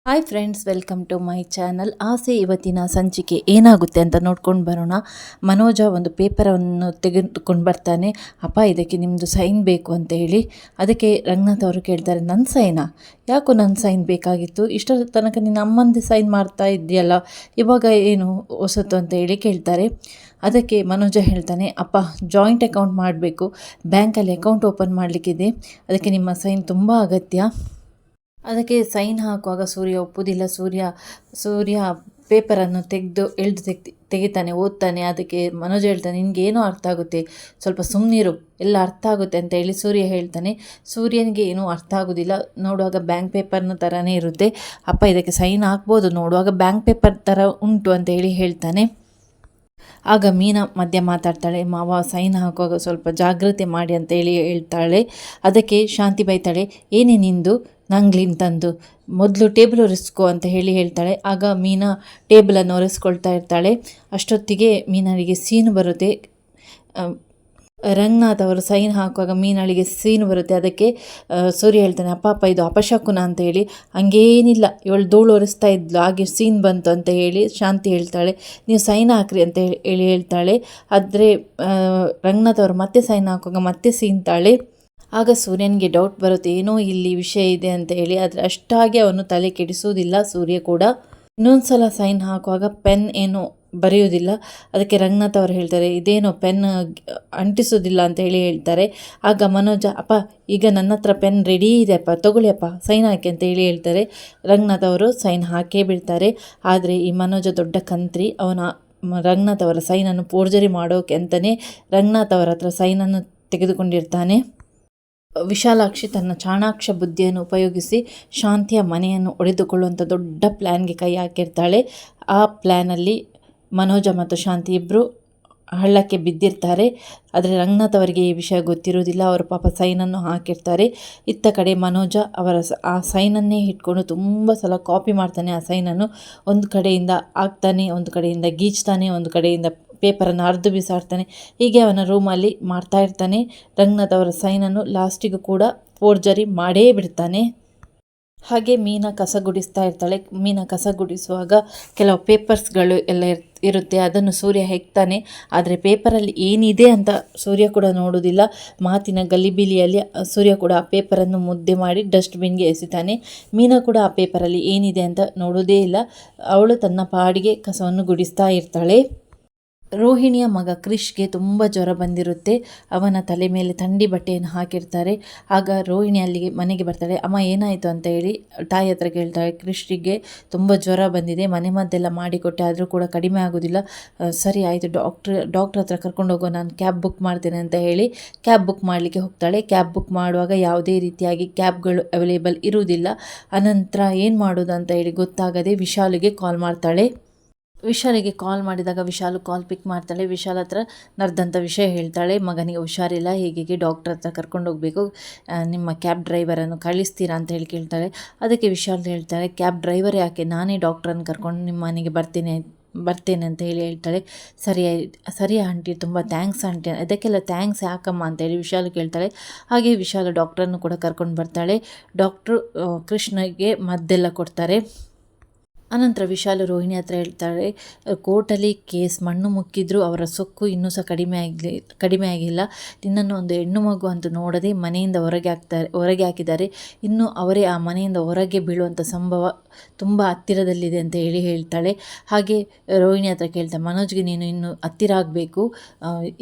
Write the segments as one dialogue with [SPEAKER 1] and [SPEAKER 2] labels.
[SPEAKER 1] Hi friends, welcome to my channel. ಆಸೆ ಇವತ್ತಿನ ಸಂಚಿಕೆ ಏನಾಗುತ್ತೆ ಅಂತ ನೋಡ್ಕೊಂಡು ಬರೋಣ. ಮನೋಜ ಒಂದು ಪೇಪರನ್ನು ತೆಗೆದುಕೊಂಡು ಬರ್ತಾನೆ. ಅಪ್ಪ, ಇದಕ್ಕೆ ನಿಮ್ಮದು ಸೈನ್ ಬೇಕು ಅಂತ ಹೇಳಿ. ಅದಕ್ಕೆ ರಂಗನಾಥ್ ಅವರು ಕೇಳ್ತಾರೆ, ನನ್ನ ಸೈನಾ? ಯಾಕೋ ನನ್ನ ಸೈನ್ ಬೇಕಾಗಿತ್ತು? ಇಷ್ಟರ ತನಕ ನಿನ್ನ ಅಮ್ಮಂದೇ ಸೈನ್ ಮಾಡ್ತಾ ಇದೆಯಲ್ಲ, ಇವಾಗ ಏನು ಹೊಸತು ಅಂತ ಹೇಳಿ ಕೇಳ್ತಾರೆ. ಅದಕ್ಕೆ ಮನೋಜ ಹೇಳ್ತಾನೆ, ಅಪ್ಪ, ಜಾಯಿಂಟ್ ಅಕೌಂಟ್ ಮಾಡಬೇಕು, ಬ್ಯಾಂಕಲ್ಲಿ ಅಕೌಂಟ್ ಓಪನ್ ಮಾಡಲಿಕ್ಕಿದೆ, ಅದಕ್ಕೆ ನಿಮ್ಮ ಸೈನ್ ತುಂಬ ಅಗತ್ಯ. ಅದಕ್ಕೆ ಸೈನ್ ಹಾಕುವಾಗ ಸೂರ್ಯ ಒಪ್ಪುವುದಿಲ್ಲ. ಸೂರ್ಯ ಪೇಪರನ್ನು ಎಳೆದು ತೆಗಿತಾನೆ, ಓದ್ತಾನೆ. ಅದಕ್ಕೆ ಮನೋಜ್ ಹೇಳ್ತಾನೆ, ನಿನಗೇನೋ ಅರ್ಥ ಆಗುತ್ತೆ, ಸ್ವಲ್ಪ ಸುಮ್ಮನಿರು, ಎಲ್ಲ ಅರ್ಥ ಆಗುತ್ತೆ ಅಂತ ಹೇಳಿ ಸೂರ್ಯ ಹೇಳ್ತಾನೆ. ಸೂರ್ಯನಿಗೆ ಏನೂ ಅರ್ಥ ಆಗೋದಿಲ್ಲ. ನೋಡುವಾಗ ಬ್ಯಾಂಕ್ ಪೇಪರ್ನ ಥರನೇ ಇರುತ್ತೆ. ಅಪ್ಪ, ಇದಕ್ಕೆ ಸೈನ್ ಹಾಕ್ಬೋದು, ನೋಡುವಾಗ ಬ್ಯಾಂಕ್ ಪೇಪರ್ ಥರ ಉಂಟು ಅಂತ ಹೇಳಿ ಹೇಳ್ತಾನೆ. ಆಗ ಮೀನಾ ಮಧ್ಯೆ ಮಾತಾಡ್ತಾಳೆ, ಮಾವ ಸೈನ್ ಹಾಕುವಾಗ ಸ್ವಲ್ಪ ಜಾಗ್ರತೆ ಮಾಡಿ ಅಂತ ಹೇಳಿ ಹೇಳ್ತಾಳೆ. ಅದಕ್ಕೆ ಶಾಂತಿ ಬೈತಾಳೆ, ಏನೇ ನಿಂದು ನಂಗ್ಲಿನ್ ತಂದು ಮೊದಲು ಟೇಬಲ್ ಒರೆಸ್ಕೊ ಅಂತ ಹೇಳ್ತಾಳೆ. ಆಗ ಮೀನಾ ಟೇಬಲನ್ನು ಒರೆಸ್ಕೊಳ್ತಾ ಇರ್ತಾಳೆ. ಅಷ್ಟೊತ್ತಿಗೆ ಮೀನಾಳಿಗೆ ಸೀನು ಬರುತ್ತೆ. ರಂಗನಾಥ್ ಅವರು ಸೈನ್ ಹಾಕುವಾಗ ಮೀನಾಳಿಗೆ ಸೀನು ಬರುತ್ತೆ. ಅದಕ್ಕೆ ಸೂರ್ಯ ಹೇಳ್ತಾನೆ, ಅಪ್ಪ ಇದು ಅಪಶಕುನ ಅಂತ ಹೇಳಿ. ಹಂಗೇನಿಲ್ಲ, ಇವಳು ಧೂಳು ಒರೆಸ್ತಾ ಇದ್ಲು, ಹಾಗೆ ಸೀನ್ ಬಂತು ಅಂತ ಹೇಳಿ ಶಾಂತಿ ಹೇಳ್ತಾಳೆ. ನೀವು ಸೈನ್ ಹಾಕ್ರಿ ಅಂತ ಹೇಳ್ತಾಳೆ. ಆದರೆ ರಂಗನಾಥ್ ಅವರು ಮತ್ತೆ ಸೈನ್ ಹಾಕುವಾಗ ಮತ್ತೆ ಸೀನ್ತಾಳೆ. ಆಗ ಸೂರ್ಯನಿಗೆ ಡೌಟ್ ಬರುತ್ತೆ, ಏನೋ ಇಲ್ಲಿ ವಿಷಯ ಇದೆ ಅಂತ ಹೇಳಿ. ಆದರೆ ಅಷ್ಟಾಗಿ ಅವನು ತಲೆ ಕೆಡಿಸುವುದಿಲ್ಲ. ಸೂರ್ಯ ಕೂಡ ಇನ್ನೊಂದು ಸಲ ಸೈನ್ ಹಾಕುವಾಗ ಪೆನ್ ಏನು ಬರೆಯುವುದಿಲ್ಲ. ಅದಕ್ಕೆ ರಂಗನಾಥ್ ಅವರು ಹೇಳ್ತಾರೆ, ಇದೇನೋ ಪೆನ್ ಅಂಟಿಸೋದಿಲ್ಲ ಅಂತ ಹೇಳ್ತಾರೆ. ಆಗ ಮನೋಜ, ಅಪ್ಪ, ಈಗ ನನ್ನ ಹತ್ರ ಪೆನ್ ರೆಡಿ ಇದೆ ಅಪ್ಪ, ತಗೊಳ್ಳಿ ಅಪ್ಪ, ಸೈನ್ ಹಾಕಿ ಅಂತ ಹೇಳ್ತಾರೆ. ರಂಗನಾಥ್ ಅವರು ಸೈನ್ ಹಾಕೇ ಬಿಡ್ತಾರೆ. ಆದರೆ ಈ ಮನೋಜ ದೊಡ್ಡ ಕಂತ್ರಿ. ರಂಗನಾಥ್ ಅವರ ಸೈನನ್ನು ಫೋರ್ಜರಿ ಮಾಡೋಕೆ ಅಂತಲೇ ರಂಗನಾಥ್ ಅವರ ಹತ್ರ ಸೈನನ್ನು ತೆಗೆದುಕೊಂಡಿರ್ತಾನೆ. ವಿಶಾಲಾಕ್ಷಿ ತನ್ನ ಚಾಣಾಕ್ಷ ಬುದ್ಧಿಯನ್ನು ಉಪಯೋಗಿಸಿ ಶಾಂತಿಯ ಮನೆಯನ್ನು ಒಡೆದುಕೊಳ್ಳುವಂಥ ದೊಡ್ಡ ಪ್ಲ್ಯಾನ್ಗೆ ಕೈ ಹಾಕಿರ್ತಾಳೆ. ಆ ಪ್ಲ್ಯಾನಲ್ಲಿ ಮನೋಜ ಮತ್ತು ಶಾಂತಿ ಇಬ್ಬರು ಹಳ್ಳಕ್ಕೆ ಬಿದ್ದಿರ್ತಾರೆ. ಆದರೆ ರಂಗನಾಥ್ ಅವರಿಗೆ ಈ ವಿಷಯ ಗೊತ್ತಿರೋದಿಲ್ಲ. ಅವರು ಪಾಪ ಸೈನನ್ನು ಹಾಕಿರ್ತಾರೆ. ಇತ್ತ ಕಡೆ ಮನೋಜ ಅವರ ಆ ಸೈನನ್ನೇ ಇಟ್ಕೊಂಡು ತುಂಬ ಸಲ ಕಾಪಿ ಮಾಡ್ತಾನೆ. ಆ ಸೈನನ್ನು ಒಂದು ಕಡೆಯಿಂದ ಹಾಕ್ತಾನೆ, ಒಂದು ಕಡೆಯಿಂದ ಗೀಚ್ತಾನೆ, ಒಂದು ಕಡೆಯಿಂದ ಪೇಪರನ್ನು ಹರಿದು ಬಿಸಾಡ್ತಾನೆ. ಹೀಗೆ ಅವನ ರೂಮಲ್ಲಿ ಮಾಡ್ತಾ ಇರ್ತಾನೆ. ರಂಗನಾಥ್ ಅವರ ಸೈನನ್ನು ಲಾಸ್ಟಿಗೂ ಕೂಡ ಫೋರ್ಜರಿ ಮಾಡೇ ಬಿಡ್ತಾನೆ. ಹಾಗೆ ಮೀನಾ ಕಸ ಗುಡಿಸ್ತಾ ಇರ್ತಾಳೆ. ಮೀನಾ ಕಸ ಗುಡಿಸುವಾಗ ಕೆಲವು ಪೇಪರ್ಸ್ಗಳು ಎಲ್ಲ ಇರುತ್ತೆ. ಅದನ್ನು ಸೂರ್ಯ ಹೆಕ್ತಾನೆ. ಆದರೆ ಪೇಪರಲ್ಲಿ ಏನಿದೆ ಅಂತ ಸೂರ್ಯ ಕೂಡ ನೋಡೋದಿಲ್ಲ. ಮಾತಿನ ಗಲಿಬಿಲಿಯಲ್ಲಿ ಸೂರ್ಯ ಕೂಡ ಆ ಪೇಪರನ್ನು ಮುದ್ದೆ ಮಾಡಿ ಡಸ್ಟ್ಬಿನ್ಗೆ ಎಸಿತಾನೆ. ಮೀನಾ ಕೂಡ ಆ ಪೇಪರಲ್ಲಿ ಏನಿದೆ ಅಂತ ನೋಡೋದೇ ಇಲ್ಲ. ಅವಳು ತನ್ನ ಪಾಡಿಗೆ ಕಸವನ್ನು ಗುಡಿಸ್ತಾ ಇರ್ತಾಳೆ. ರೋಹಿಣಿಯ ಮಗ ಕ್ರಿಶ್ಗೆ ತುಂಬ ಜ್ವರ ಬಂದಿರುತ್ತೆ. ಅವನ ತಲೆ ಮೇಲೆ ಥಂಡಿ ಬಟ್ಟೆಯನ್ನು ಹಾಕಿರ್ತಾರೆ. ಆಗ ರೋಹಿಣಿ ಅಲ್ಲಿಗೆ ಮನೆಗೆ ಬರ್ತಾಳೆ. ಅಮ್ಮ, ಏನಾಯಿತು ಅಂತ ಹೇಳಿ ತಾಯಿ ಹತ್ರ ಕೇಳ್ತಾಳೆ. ಕ್ರಿಶ್ಗೆ ತುಂಬ ಜ್ವರ ಬಂದಿದೆ, ಮದ್ದೆಲ್ಲ ಮಾಡಿಕೊಟ್ಟೆ, ಆದರೂ ಕೂಡ ಕಡಿಮೆ ಆಗೋದಿಲ್ಲ. ಸರಿ ಆಯಿತು, ಡಾಕ್ಟ್ರ್ ಹತ್ರ ಕರ್ಕೊಂಡು ಹೋಗೋ, ನಾನು ಕ್ಯಾಬ್ ಬುಕ್ ಮಾಡ್ತೇನೆ ಅಂತ ಹೇಳಿ ಕ್ಯಾಬ್ ಬುಕ್ ಮಾಡಲಿಕ್ಕೆ ಹೋಗ್ತಾಳೆ. ಕ್ಯಾಬ್ ಬುಕ್ ಮಾಡುವಾಗ ಯಾವುದೇ ರೀತಿಯಾಗಿ ಕ್ಯಾಬ್ಗಳು ಅವೈಲೇಬಲ್ ಇರುವುದಿಲ್ಲ. ಅನಂತರ ಏನು ಮಾಡೋದು ಅಂತ ಹೇಳಿ ಗೊತ್ತಾಗದೆ ವಿಶಾಲಿಗೆ ಕಾಲ್ ಮಾಡ್ತಾಳೆ. ವಿಶಾಲಿಗೆ ಕಾಲ್ ಮಾಡಿದಾಗ ವಿಶಾಲು ಕಾಲ್ ಪಿಕ್ ಮಾಡ್ತಾಳೆ. ವಿಶಾಲ್ ಹತ್ರ ನಡೆದಂಥ ವಿಷಯ ಹೇಳ್ತಾಳೆ. ಮಗನಿಗೆ ಹುಷಾರಿಲ್ಲ, ಹೀಗೆ ಡಾಕ್ಟರ್ ಹತ್ರ ಕರ್ಕೊಂಡು ಹೋಗಬೇಕು, ನಿಮ್ಮ ಕ್ಯಾಬ್ ಡ್ರೈವರನ್ನು ಕಳಿಸ್ತೀರಾ ಅಂತ ಹೇಳಿ ಕೇಳ್ತಾಳೆ. ಅದಕ್ಕೆ ವಿಶಾಲ್ ಹೇಳ್ತಾಳೆ, ಕ್ಯಾಬ್ ಡ್ರೈವರ್ ಯಾಕೆ, ನಾನೇ ಡಾಕ್ಟ್ರನ್ನು ಕರ್ಕೊಂಡು ನಿಮ್ಮ ಮನೆಗೆ ಬರ್ತೇನೆ ಅಂತ ಹೇಳ್ತಾಳೆ. ಸರಿ ಆಂಟಿ, ತುಂಬ ಥ್ಯಾಂಕ್ಸ್ ಆಂಟಿ. ಅದಕ್ಕೆಲ್ಲ ಥ್ಯಾಂಕ್ಸ್ ಯಾಕಮ್ಮ ಅಂತೇಳಿ ವಿಶಾಲು ಕೇಳ್ತಾಳೆ. ಹಾಗೆ ವಿಶಾಲು ಡಾಕ್ಟ್ರನ್ನು ಕೂಡ ಕರ್ಕೊಂಡು ಬರ್ತಾಳೆ. ಡಾಕ್ಟ್ರು ಕೃಷ್ಣಗೆ ಮದ್ದೆಲ್ಲ ಕೊಡ್ತಾರೆ. ಅನಂತರ ವಿಶಾಲು ರೋಹಿಣಿ ಹತ್ರ ಹೇಳ್ತಾಳೆ, ಕೋರ್ಟಲ್ಲಿ ಕೇಸ್ ಮಣ್ಣು ಮುಕ್ಕಿದ್ರೂ ಅವರ ಸೊಕ್ಕು ಇನ್ನೂ ಸಹ ಕಡಿಮೆ ಆಗಿಲ್ಲ. ನಿನ್ನನ್ನು ಒಂದು ಹೆಣ್ಣು ಮಗು ಅಂತ ನೋಡದೆ ಮನೆಯಿಂದ ಹೊರಗೆ ಹಾಕಿದ್ದಾರೆ. ಇನ್ನು ಅವರೇ ಆ ಮನೆಯಿಂದ ಹೊರಗೆ ಬೀಳುವಂಥ ಸಂಭವ ತುಂಬ ಹತ್ತಿರದಲ್ಲಿದೆ ಅಂತ ಹೇಳ್ತಾಳೆ. ಹಾಗೆ ರೋಹಿಣಿ ಹತ್ರ ಕೇಳ್ತಾಳೆ, ಮನೋಜ್ಗೆ ನೀನು ಇನ್ನು ಹತ್ತಿರ ಆಗಬೇಕು,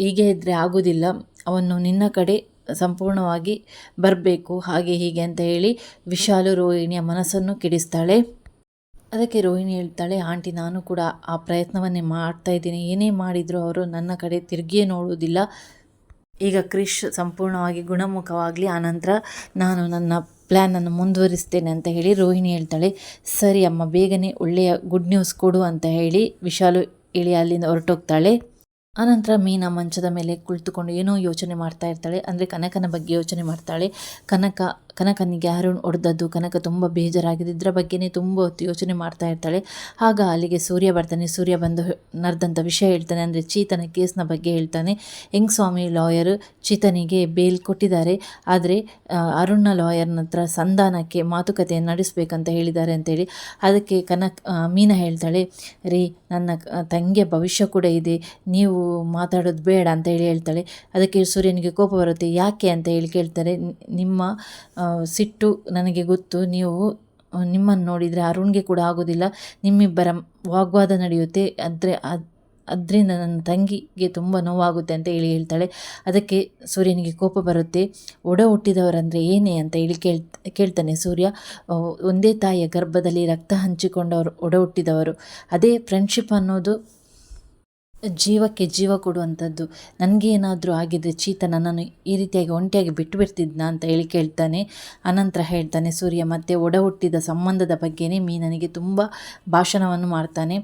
[SPEAKER 1] ಹೀಗೆ ಇದ್ದರೆ ಆಗೋದಿಲ್ಲ, ಅವನು ನಿನ್ನ ಕಡೆ ಸಂಪೂರ್ಣವಾಗಿ ಬರಬೇಕು, ಹಾಗೆ ಹೀಗೆ ಅಂತ ಹೇಳಿ ವಿಶಾಲು ರೋಹಿಣಿಯ ಮನಸ್ಸನ್ನು ಕೆಡಿಸ್ತಾಳೆ. ಅದಕ್ಕೆ ರೋಹಿಣಿ ಹೇಳ್ತಾಳೆ, ಆಂಟಿ, ನಾನು ಕೂಡ ಆ ಪ್ರಯತ್ನವನ್ನೇ ಮಾಡ್ತಾಯಿದ್ದೀನಿ. ಏನೇ ಮಾಡಿದರೂ ಅವರು ನನ್ನ ಕಡೆ ತಿರುಗಿಯೇ ನೋಡುವುದಿಲ್ಲ. ಈಗ ಕ್ರಿಶ್ ಸಂಪೂರ್ಣವಾಗಿ ಗುಣಮುಖವಾಗಲಿ, ಆನಂತರ ನಾನು ನನ್ನ ಪ್ಲ್ಯಾನನ್ನು ಮುಂದುವರಿಸ್ತೇನೆ ಅಂತ ಹೇಳಿ ರೋಹಿಣಿ ಹೇಳ್ತಾಳೆ. ಸರಿ ಅಮ್ಮ, ಬೇಗನೆ ಒಳ್ಳೆಯ ಗುಡ್ ನ್ಯೂಸ್ ಕೊಡು ಅಂತ ಹೇಳಿ ವಿಶಾಲು ಅಲ್ಲಿಂದ ಹೊರಟೋಗ್ತಾಳೆ. ಆನಂತರ ಮೀನಾ ಮಂಚದ ಮೇಲೆ ಕುಳಿತುಕೊಂಡು ಏನೋ ಯೋಚನೆ ಮಾಡ್ತಾ ಇರ್ತಾಳೆ. ಅಂದರೆ ಕನಕನ ಬಗ್ಗೆ ಯೋಚನೆ ಮಾಡ್ತಾಳೆ. ಕನಕ ಕನಕನಿಗೆ ಅರುಣ್ ಹೊಡೆದದ್ದು ಕನಕ ತುಂಬ ಬೇಜಾರಾಗಿದೆ. ಇದರ ಬಗ್ಗೆನೇ ತುಂಬ ಹೊತ್ತು ಯೋಚನೆ ಮಾಡ್ತಾ ಇರ್ತಾಳೆ. ಆಗ ಅಲ್ಲಿಗೆ ಸೂರ್ಯ ಬರ್ತಾನೆ. ಸೂರ್ಯ ಬಂದು ನಡೆದಂಥ ವಿಷಯ ಹೇಳ್ತಾನೆ. ಅಂದರೆ ಚೀತನ ಕೇಸ್ನ ಬಗ್ಗೆ ಹೇಳ್ತಾನೆ. ಸ್ವಾಮಿ ಲಾಯರ್ ಚೀತನಿಗೆ ಬೇಲ್ ಕೊಟ್ಟಿದ್ದಾರೆ, ಆದರೆ ಅರುಣ್ನ ಲಾಯರ್ನ ಹತ್ರ ಸಂಧಾನಕ್ಕೆ ಮಾತುಕತೆಯನ್ನು ನಡೆಸಬೇಕಂತ ಹೇಳಿದ್ದಾರೆ ಅಂತೇಳಿ. ಅದಕ್ಕೆ ಮೀನಾ ಹೇಳ್ತಾಳೆ, ರೀ ನನ್ನ ತಂಗಿಯ ಭವಿಷ್ಯ ಕೂಡ ಇದೆ, ನೀವು ಮಾತಾಡೋದು ಬೇಡ ಅಂತ ಹೇಳಿ ಹೇಳ್ತಾಳೆ. ಅದಕ್ಕೆ ಸೂರ್ಯನಿಗೆ ಕೋಪ ಬರುತ್ತೆ. ಯಾಕೆ ಅಂತ ಹೇಳಿ ಕೇಳ್ತಾರೆ. ನಿಮ್ಮ ಸಿಟ್ಟು ನನಗೆ ಗೊತ್ತು, ನಿಮ್ಮನ್ನು ನೋಡಿದರೆ ಅರುಣ್ಗೆ ಕೂಡ ಆಗೋದಿಲ್ಲ, ನಿಮ್ಮಿಬ್ಬರ ವಾಗ್ವಾದ ನಡೆಯುತ್ತೆ, ಅದರಿಂದ ನನ್ನ ತಂಗಿಗೆ ತುಂಬ ನೋವಾಗುತ್ತೆ ಅಂತ ಹೇಳಿ ಹೇಳ್ತಾಳೆ. ಅದಕ್ಕೆ ಸೂರ್ಯನಿಗೆ ಕೋಪ ಬರುತ್ತೆ. ಒಡ ಹುಟ್ಟಿದವರಂದರೆ ಏನೇ ಅಂತ ಹೇಳಿ ಕೇಳ್ತಾನೆ ಸೂರ್ಯ. ಒಂದೇ ತಾಯಿಯ ಗರ್ಭದಲ್ಲಿ ರಕ್ತ ಹಂಚಿಕೊಂಡವರು ಒಡ ಹುಟ್ಟಿದವರು. ಅದೇ ಫ್ರೆಂಡ್ಶಿಪ್ ಅನ್ನೋದು ಜೀವಕ್ಕೆ ಜೀವ ಕೊಡುವಂಥದ್ದು. ನನಗೆ ಏನಾದರೂ ಆಗಿದ್ದರೆ ಚೀತ ನನ್ನನ್ನು ಈ ರೀತಿಯಾಗಿ ಒಂಟಿಯಾಗಿ ಬಿಟ್ಟು ಬಿಡ್ತಿದ್ನ ಅಂತ ಹೇಳಿ ಕೇಳ್ತಾನೆ. ಅನಂತರ ಹೇಳ್ತಾನೆ ಸೂರ್ಯ. ಮತ್ತು ಒಡ ಹುಟ್ಟಿದ ಸಂಬಂಧದ ಬಗ್ಗೆನೇ ಮೀನನಿಗೆ ತುಂಬ ಭಾಷಣವನ್ನು ಮಾಡ್ತಾನೆ.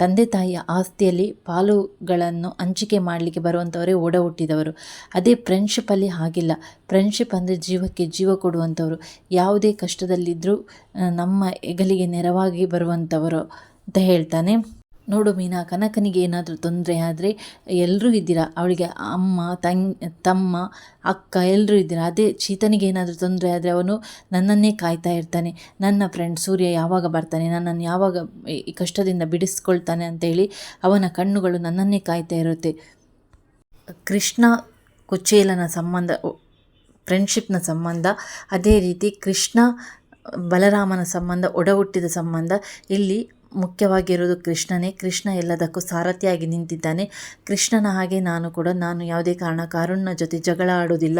[SPEAKER 1] ತಂದೆ ತಾಯಿಯ ಆಸ್ತಿಯಲ್ಲಿ ಪಾಲುಗಳನ್ನು ಹಂಚಿಕೆ ಮಾಡಲಿಕ್ಕೆ ಬರುವಂಥವರೇ ಒಡ ಹುಟ್ಟಿದವರು. ಅದೇ ಫ್ರೆಂಡ್ಶಿಪ್ಪಲ್ಲಿ ಹಾಗಿಲ್ಲ. ಫ್ರೆಂಡ್ಶಿಪ್ ಅಂದರೆ ಜೀವಕ್ಕೆ ಜೀವ ಕೊಡುವಂಥವರು, ಯಾವುದೇ ಕಷ್ಟದಲ್ಲಿದ್ದರೂ ನಮ್ಮ ಹೆಗಲಿಗೆ ನೆರವಾಗಿ ಬರುವಂಥವರು ಅಂತ ಹೇಳ್ತಾನೆ. ನೋಡು ಮೀನಾ, ಕನಕನಿಗೆ ಏನಾದರೂ ತೊಂದರೆ ಆದರೆ ಎಲ್ಲರೂ ಇದ್ದೀರಾ, ಅವಳಿಗೆ ಅಮ್ಮ ತಮ್ಮ ಅಕ್ಕ ಎಲ್ಲರೂ ಇದ್ದೀರಾ. ಅದೇ ಚೀತನಿಗೆ ಏನಾದರೂ ತೊಂದರೆ ಆದರೆ ಅವನು ನನ್ನನ್ನೇ ಕಾಯ್ತಾ ಇರ್ತಾನೆ. ನನ್ನ ಫ್ರೆಂಡ್ ಸೂರ್ಯ ಯಾವಾಗ ಬರ್ತಾನೆ, ನನ್ನನ್ನು ಯಾವಾಗ ಈ ಕಷ್ಟದಿಂದ ಬಿಡಿಸ್ಕೊಳ್ತಾನೆ ಅಂತೇಳಿ ಅವನ ಕಣ್ಣುಗಳು ನನ್ನನ್ನೇ ಕಾಯ್ತಾ ಇರುತ್ತೆ. ಕೃಷ್ಣ ಕುಚೇಲನ ಸಂಬಂಧ ಫ್ರೆಂಡ್ಶಿಪ್ನ ಸಂಬಂಧ, ಅದೇ ರೀತಿ ಕೃಷ್ಣ ಬಲರಾಮನ ಸಂಬಂಧ, ಒಡ ಹುಟ್ಟಿದ ಸಂಬಂಧ. ಇಲ್ಲಿ ಮುಖ್ಯವಾಗಿರೋದು ಕೃಷ್ಣನೇ. ಕೃಷ್ಣ ಎಲ್ಲದಕ್ಕೂ ಸಾರಥಿಯಾಗಿ ನಿಂತಿದ್ದಾನೆ. ಕೃಷ್ಣನ ಹಾಗೆ ನಾನು ಯಾವುದೇ ಕಾರಣಕ್ಕೂ ಅರುಣ್ನ ಜೊತೆ ಜಗಳ ಆಡೋದಿಲ್ಲ,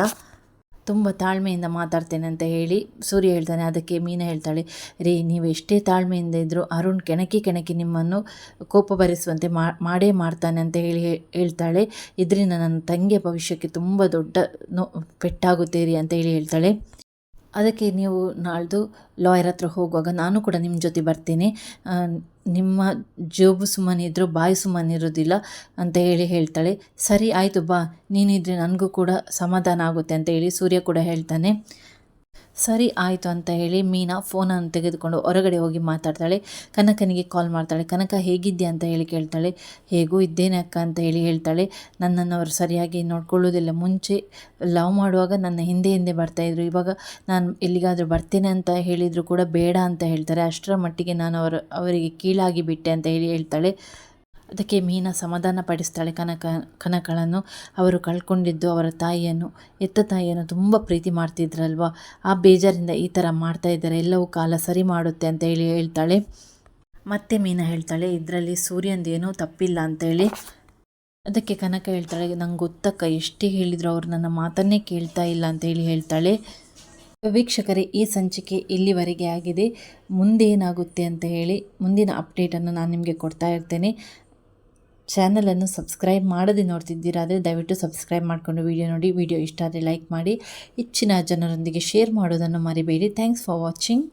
[SPEAKER 1] ತುಂಬ ತಾಳ್ಮೆಯಿಂದ ಮಾತಾಡ್ತೇನೆ ಅಂತ ಹೇಳಿ ಸೂರ್ಯ ಹೇಳ್ತಾನೆ. ಅದಕ್ಕೆ ಮೀನಾ ಹೇಳ್ತಾಳೆ, ರೀ ನೀವು ಎಷ್ಟೇ ತಾಳ್ಮೆಯಿಂದ ಇದ್ದರೂ ಅರುಣ್ ಕೆಣಕಿ ನಿಮ್ಮನ್ನು ಕೋಪ ಭರಿಸುವಂತೆ ಮಾಡೇ ಮಾಡ್ತಾನೆ ಅಂತ ಹೇಳ್ತಾಳೆ. ಇದರಿಂದ ನನ್ನ ತಂಗಿಯ ಭವಿಷ್ಯಕ್ಕೆ ತುಂಬ ದೊಡ್ಡ ಪೆಟ್ಟಾಗುತ್ತೆ ರೀ ಅಂತ ಹೇಳಿ ಹೇಳ್ತಾಳೆ. ಅದಕ್ಕೆ ನೀವು ನಾಳ್ದು ಲಾಯರ್ ಹತ್ರ ಹೋಗುವಾಗ ನಾನು ಕೂಡ ನಿಮ್ಮ ಜೊತೆ ಬರ್ತೇನೆ, ನಿಮ್ಮ ಜೋಬು ಸುಮ್ಮನಿದ್ರೂ ಬಾಯಿ ಸುಮ್ಮನಿರೋದಿಲ್ಲ ಅಂತ ಹೇಳ್ತಾಳೆ. ಸರಿ ಆಯಿತು ಬಾ, ನೀನಿದ್ರೆ ನನಗೂ ಕೂಡ ಸಮಾಧಾನ ಆಗುತ್ತೆ ಅಂತ ಹೇಳಿ ಸೂರ್ಯ ಕೂಡ ಹೇಳ್ತಾನೆ. ಸರಿ ಆಯಿತು ಅಂತ ಹೇಳಿ ಮೀನಾ ಫೋನನ್ನು ತೆಗೆದುಕೊಂಡು ಹೊರಗಡೆ ಹೋಗಿ ಮಾತಾಡ್ತಾಳೆ. ಕನಕನಿಗೆ ಕಾಲ್ ಮಾಡ್ತಾಳೆ. ಕನಕ ಹೇಗಿದ್ಯಾ ಅಂತ ಹೇಳಿ ಕೇಳ್ತಾಳೆ. ಹೇಗೂ ಇದ್ದೇನೆ ಅಕ್ಕ ಅಂತ ಹೇಳ್ತಾಳೆ. ನನ್ನನ್ನು ಅವರು ಸರಿಯಾಗಿ ನೋಡ್ಕೊಳ್ಳೋದಿಲ್ಲ. ಮುಂಚೆ ಲವ್ ಮಾಡುವಾಗ ನನ್ನ ಹಿಂದೆ ಬರ್ತಾಯಿದ್ರು, ಇವಾಗ ನಾನು ಎಲ್ಲಿಗಾದರೂ ಬರ್ತೇನೆ ಅಂತ ಹೇಳಿದರೂ ಕೂಡ ಬೇಡ ಅಂತ ಹೇಳ್ತಾರೆ. ಅಷ್ಟರ ಮಟ್ಟಿಗೆ ನಾನು ಅವರಿಗೆ ಕೀಳಾಗಿ ಬಿಟ್ಟೆ ಅಂತ ಹೇಳ್ತಾಳೆ. ಅದಕ್ಕೆ ಮೀನಾ ಸಮಾಧಾನ ಪಡಿಸ್ತಾಳೆ ಕನಕಳನ್ನು. ಅವರು ಕಳ್ಕೊಂಡಿದ್ದು ಅವರ ಹೆತ್ತ ತಾಯಿಯನ್ನು ತುಂಬ ಪ್ರೀತಿ ಮಾಡ್ತಿದ್ರಲ್ವ, ಆ ಬೇಜಾರಿಂದ ಈ ಥರ ಮಾಡ್ತಾ ಇದ್ದಾರೆ, ಎಲ್ಲವೂ ಕಾಲ ಸರಿ ಮಾಡುತ್ತೆ ಅಂತ ಹೇಳ್ತಾಳೆ. ಮತ್ತೆ ಮೀನಾ ಹೇಳ್ತಾಳೆ, ಇದರಲ್ಲಿ ಸೂರ್ಯಂದು ಏನೂ ತಪ್ಪಿಲ್ಲ ಅಂತೇಳಿ. ಅದಕ್ಕೆ ಕನಕ ಹೇಳ್ತಾಳೆ, ನಂಗೆ ಗೊತ್ತಕ್ಕ, ಎಷ್ಟೇ ಹೇಳಿದ್ರು ಅವರು ನನ್ನ ಮಾತನ್ನೇ ಕೇಳ್ತಾ ಇಲ್ಲ ಅಂತ ಹೇಳ್ತಾಳೆ. ವೀಕ್ಷಕರೇ, ಈ ಸಂಚಿಕೆ ಇಲ್ಲಿವರೆಗೆ ಆಗಿದೆ. ಮುಂದೆ ಏನಾಗುತ್ತೆ ಅಂತ ಹೇಳಿ ಮುಂದಿನ ಅಪ್ಡೇಟನ್ನು ನಾನು ನಿಮಗೆ ಕೊಡ್ತಾ ಇರ್ತೇನೆ. ಚಾನಲನ್ನು ಸಬ್ಸ್ಕ್ರೈಬ್ ಮಾಡದೆ ನೋಡ್ತಿದ್ದೀರಾದರೆ ದಯವಿಟ್ಟು ಸಬ್ಸ್ಕ್ರೈಬ್ ಮಾಡಿಕೊಂಡು ವಿಡಿಯೋ ನೋಡಿ. ವಿಡಿಯೋ ಇಷ್ಟ ಆದರೆ ಲೈಕ್ ಮಾಡಿ, ಹೆಚ್ಚಿನ ಜನರೊಂದಿಗೆ ಶೇರ್ ಮಾಡೋದನ್ನು ಮರಿಬೇಡಿ. Thanks for watching.